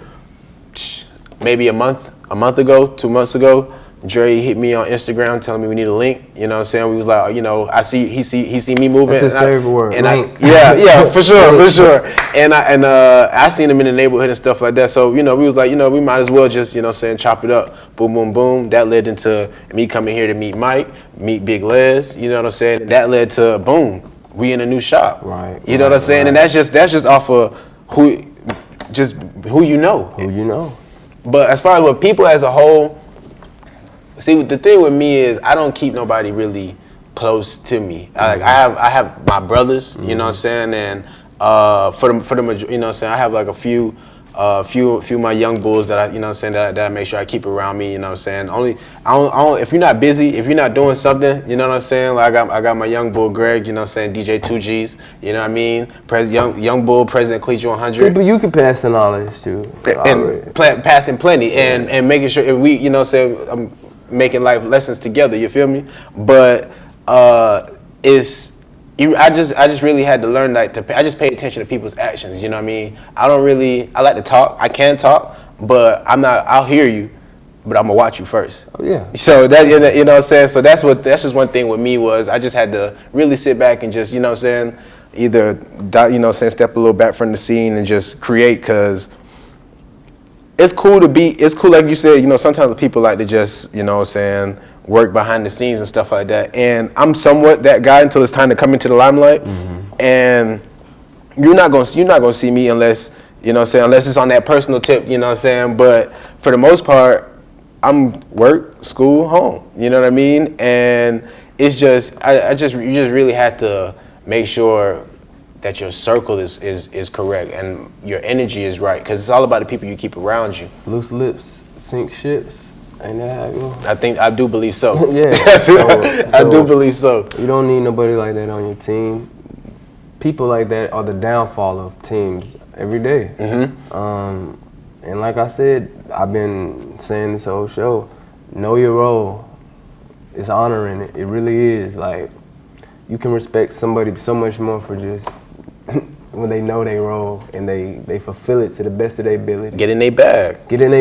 Maybe a month ago, 2 months ago, Dre hit me on Instagram telling me we need a link. You know what I'm saying? We was like, he see me moving. That's his favorite word. Link. Yeah, for sure. And I seen him in the neighborhood and stuff like that. So we was like, we might as well just chop it up. Boom, boom, boom. That led into me coming here to meet Mike, meet Big Les. You know what I'm saying? That led to boom, we in a new shop. Right. You know what I'm saying? And that's just off of who you know. Who you know. But as far as with people as a whole. See, the thing with me is I don't keep nobody really close to me. I have my brothers, you know what I'm saying, and for the majority, you know what I'm saying, I have like a few of my young bulls that that I make sure I keep around me, you know what I'm saying. If you're not busy, if you're not doing something, you know what I'm saying. Like I got my young bull Greg, you know what I'm saying, DJ 2Gs, you know what I mean. Young bull President Cleach 100. But you can pass the knowledge too. And passing plenty and making sure we, you know what I'm saying. Making life lessons together, you feel me? But I just really had to learn I just pay attention to people's actions, you know what I mean? I like to talk, I can talk, but I'll hear you, but I'm gonna watch you first. Oh yeah. So that, you know what I'm saying? So that's just one thing with me was I just had to really sit back and just, you know what I'm saying, either, you know what I'm saying, step a little back from the scene and just create, cause it's cool like you said, sometimes the people like to just, you know what I'm saying, work behind the scenes and stuff like that. And I'm somewhat that guy until it's time to come into the limelight. Mm-hmm. And you're not gonna see me unless, you know what I'm saying, unless it's on that personal tip, you know what I'm saying. But for the most part, I'm work, school, home. You know what I mean? And it's just you just really have to make sure that your circle is correct and your energy is right, because it's all about the people you keep around you. Loose lips sink ships. Ain't that how it goes? I do believe so. Yeah. I do believe so. You don't need nobody like that on your team. People like that are the downfall of teams every day. Mm-hmm. And like I said, I've been saying this whole show, know your role. It's honoring it. It really is. Like, you can respect somebody so much more for just when they know they role and they fulfill it to the best of their ability. Get in their bag. Do what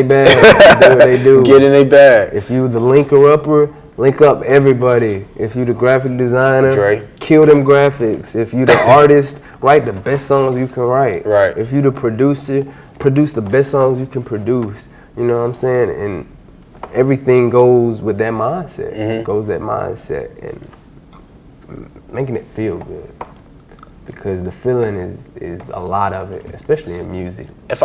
they do. Get in their bag. If you the linker-upper, link up everybody. If you the graphic designer, Dre. Kill them graphics. If you the artist, write the best songs you can write. Right. If you the producer, produce the best songs you can produce. You know what I'm saying? And everything goes with that mindset. Goes that mindset and making it feel good. Because the feeling is a lot of it, especially in music. If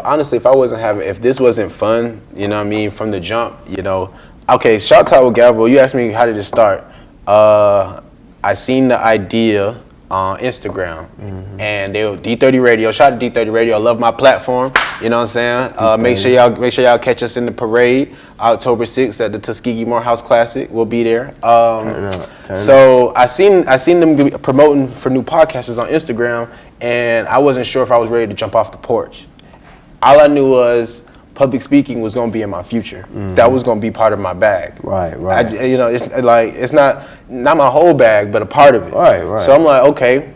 this wasn't fun, you know what I mean, from the jump, you know. Okay, shout out with Gavo. You asked me how did it start. I seen the idea on Instagram, and they were D30 Radio. Shout out to D30 Radio. I love my platform. You know what I'm saying? Make sure y'all catch us in the parade, October 6th at the Tuskegee Morehouse Classic. We'll be there. So I seen them promoting for new podcasters on Instagram, and I wasn't sure if I was ready to jump off the porch. All I knew was public speaking was going to be in my future. That was going to be part of my bag. Right. It's like it's not my whole bag, but a part of it. Right. So I'm like, okay.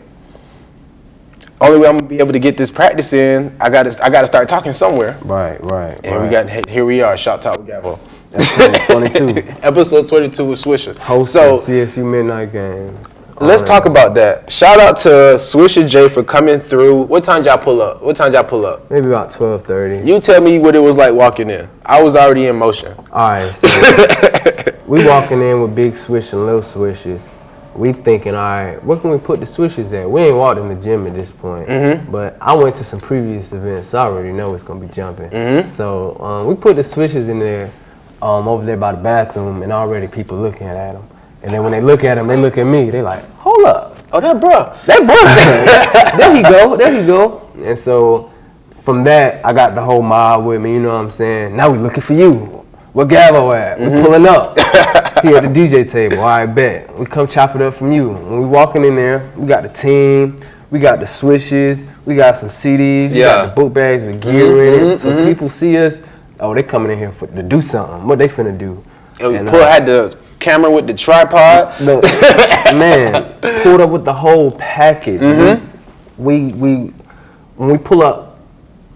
Only way I'm gonna be able to get this practice in, I gotta start talking somewhere. Right. And here we are. Shout out with Gavo. Episode 22. Episode 22 with Swisha. Hosting CSU Midnight Games. Let's talk about that. Shout out to SwishaJay for coming through. What time y'all pull up? Maybe about 12:30. You tell me what it was like walking in. I was already in motion. All right, so we walking in with big Swish and little Swishes. We thinking, all right, where can we put the Swishes at? We ain't walked in the gym at this point, but I went to some previous events, so I already know it's gonna be jumping. So we put the Swishes in there, over there by the bathroom, and already people looking at them. And then when they look at him, they look at me. They like, hold up. Oh, that bruh. There he go. And so from that, I got the whole mob with me. You know what I'm saying? Now we looking for you. Where Gavo at? We pulling up. He at the DJ table. All right, bet. We come chop it up from you. When we walking in there, we got the team. We got the Swishes. We got some CDs. We got the book bags with gear in it. So people see us. Oh, they coming in here to do something. What they finna do? And had the camera with the tripod. Look, man, pulled up with the whole package. When we pull up,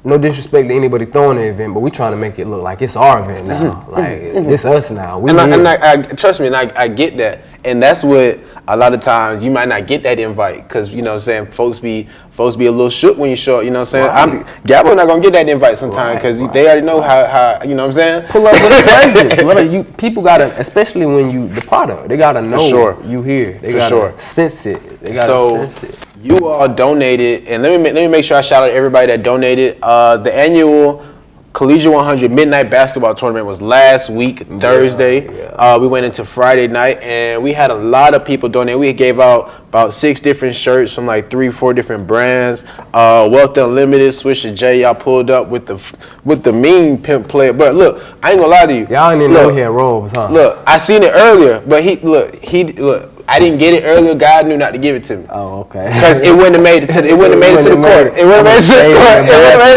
no disrespect to anybody throwing the event, but we trying to make it look like it's our event now. Like it's us now. I trust me, and I get that, and that's what a lot of times you might not get that invite because you know what I'm saying folks be a little shook when you show up. You know what I'm saying? Gabo not gonna get that invite sometimes because they already know how you know what I'm saying. Pull up with the places. People gotta, especially when you the product, they gotta know you here. They gotta sense it. They gotta sense it. You all donated, and let me make sure I shout out everybody that donated. The annual Collegiate 100 Midnight Basketball Tournament was last week, Thursday. We went into Friday night, and we had a lot of people donate. We gave out about 6 different shirts from like 3-4 different brands. Wealth Unlimited, SwishaJay, y'all pulled up with the mean pimp player. But look, I ain't gonna lie to you. Y'all didn't even know he had robes, huh? Look, I seen it earlier, but he I didn't get it earlier. God knew not to give it to me. Oh, okay. Because it wouldn't have made it to the court. It wouldn't have made it to the court.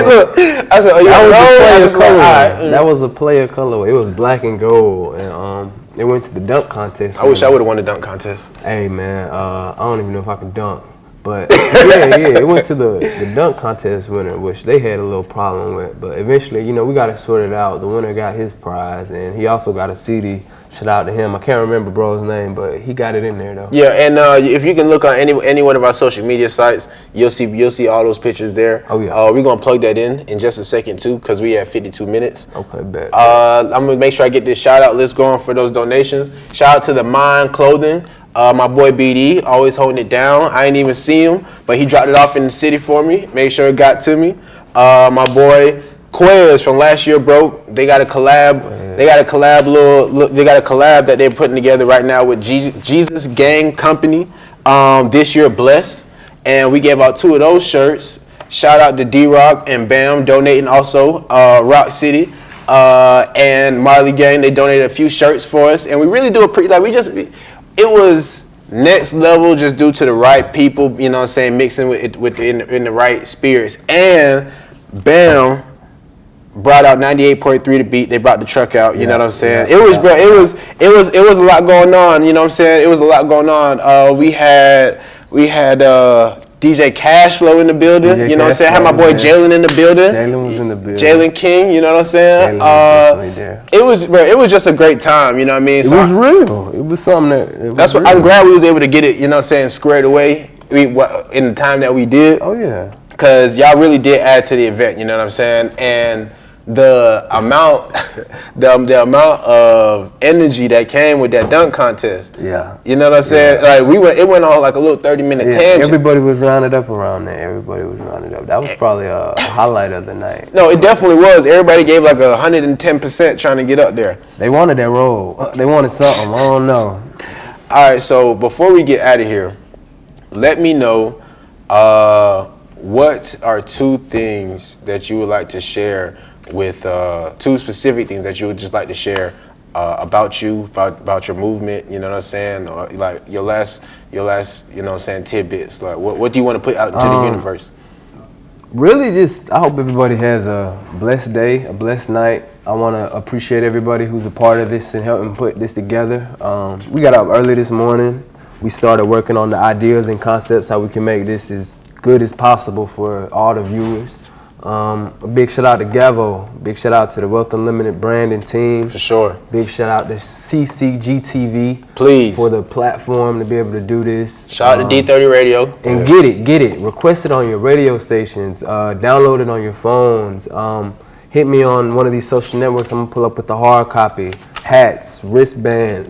Look, I said, that was a player colorway. It was black and gold, and it went to the dunk contest. I wish I would have won the dunk contest. Hey man, I don't even know if I can dunk, but it went to the dunk contest winner, which they had a little problem with. But eventually, we got it sorted out. The winner got his prize, and he also got a CD. Shout out to him. I can't remember bro's name, but he got it in there though. Yeah, and if you can look on any one of our social media sites, you'll see all those pictures there. Oh yeah. We're gonna plug that in just a second too, because we have 52 minutes. Okay, bet. I'm gonna make sure I get this shout out list going for those donations. Shout out to the Mind Clothing. My boy BD, always holding it down. I ain't even see him, but he dropped it off in the city for me. Made sure it got to me. My boy Quez from Last Year Broke. They got a collab. They got a collab that they're putting together right now with Jesus Gang Company. This year Bless, and we gave out 2 of those shirts. Shout out to D-Rock and Bam donating also. Rock City and Marley Gang, they donated a few shirts for us, and we really do it was next level just due to the right people, you know what I'm saying, mixing in the right spirits. And Bam brought out 98.3 to beat. They brought the truck out, you know what I'm saying? It was a lot going on, you know what I'm saying? It was a lot going on. We had DJ Cashflow in the building, you know what I'm saying? I had my boy Jalen in the building. Jalen was in the building. Jalen King, you know what I'm saying? It was just a great time, you know what I mean? It was real. It was something that. I'm glad we was able to get it, you know what I'm saying, squared away in the time that we did. Oh yeah. because y'all really did add to the event. You know what I'm saying? And the amount, the amount of energy that came with that dunk contest. Yeah. You know what I'm saying? Yeah. Like it went on like a little 30-minute tangent. Everybody was rounded up around there. Everybody was rounded up. That was probably a highlight of the night. No, it definitely was. Everybody gave like 110% trying to get up there. They wanted that role. They wanted something. I don't know. All right. So before we get out of here, let me know what are 2 things that you would like to share with 2 specific things that you would just like to share about you, about your movement, you know what I'm saying, or like your last, you know what I'm saying, tidbits. Like what do you want to put out into the universe? Really, just I hope everybody has a blessed day, a blessed night. I want to appreciate everybody who's a part of this and helping put this together. We got up early this morning. We started working on the ideas and concepts, how we can make this as good as possible for all the viewers. A big shout out to Gavo. Big shout out to the Wealth Unlimited brand and team. For sure. Big shout out to CCGTV. Please. For the platform to be able to do this. Shout out to D30 Radio. And get it. Request it on your radio stations. Download it on your phones. Hit me on one of these social networks. I'm gonna pull up with the hard copy. Hats, wristbands.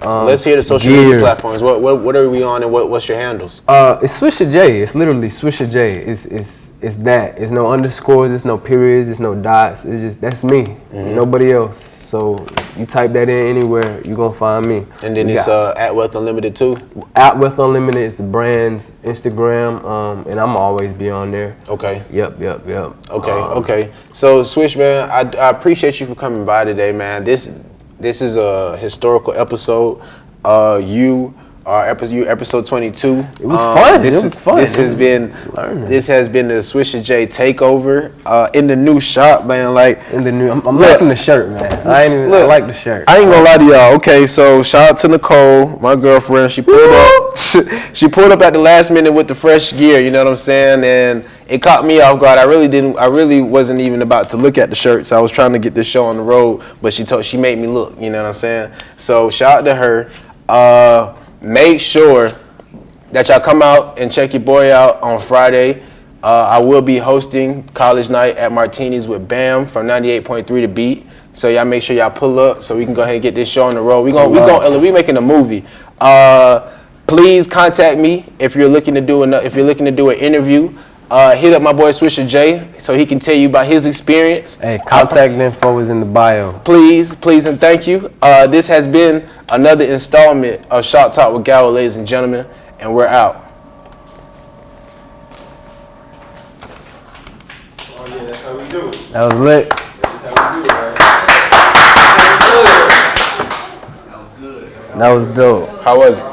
Let's hear the social media platforms. What are we on and what's your handles? It's SwishaJay. It's literally SwishaJay. It's that. It's no underscores. It's no periods. It's no dots. It's just that's me. Nobody else. So you type that in anywhere, you're gonna find me. And then it's at Wealth Unlimited too. At Wealth Unlimited is the brand's Instagram, and I'm always be on there. Okay. Yep. Okay. So Swish, man, I appreciate you for coming by today, man. This is a historical episode. Episode 22. It was fun. This has been the SwishaJay takeover in the new shop, man. Like I'm liking the shirt, man. I like the shirt. I ain't gonna lie to y'all. Okay, so shout out to Nicole, my girlfriend. She pulled up. She pulled up at the last minute with the fresh gear. You know what I'm saying? And it caught me off guard. I really wasn't even about to look at the shirts. I was trying to get this show on the road, but she made me look. You know what I'm saying? So shout out to her. Make sure that y'all come out and check your boy out on Friday. I will be hosting College Night at Martini's with Bam from 98.3 The Beat. So y'all make sure y'all pull up so we can go ahead and get this show on the road. We making a movie. Please contact me if you're looking to do an interview. Hit up my boy SwishaJay so he can tell you about his experience. Hey, contact info is in the bio. Please, and thank you. This has been another installment of Shop Talk with Gavo, ladies and gentlemen, and we're out. Oh yeah, that's how we do it. That was lit. That's how we do it, right? That was dope. How was it?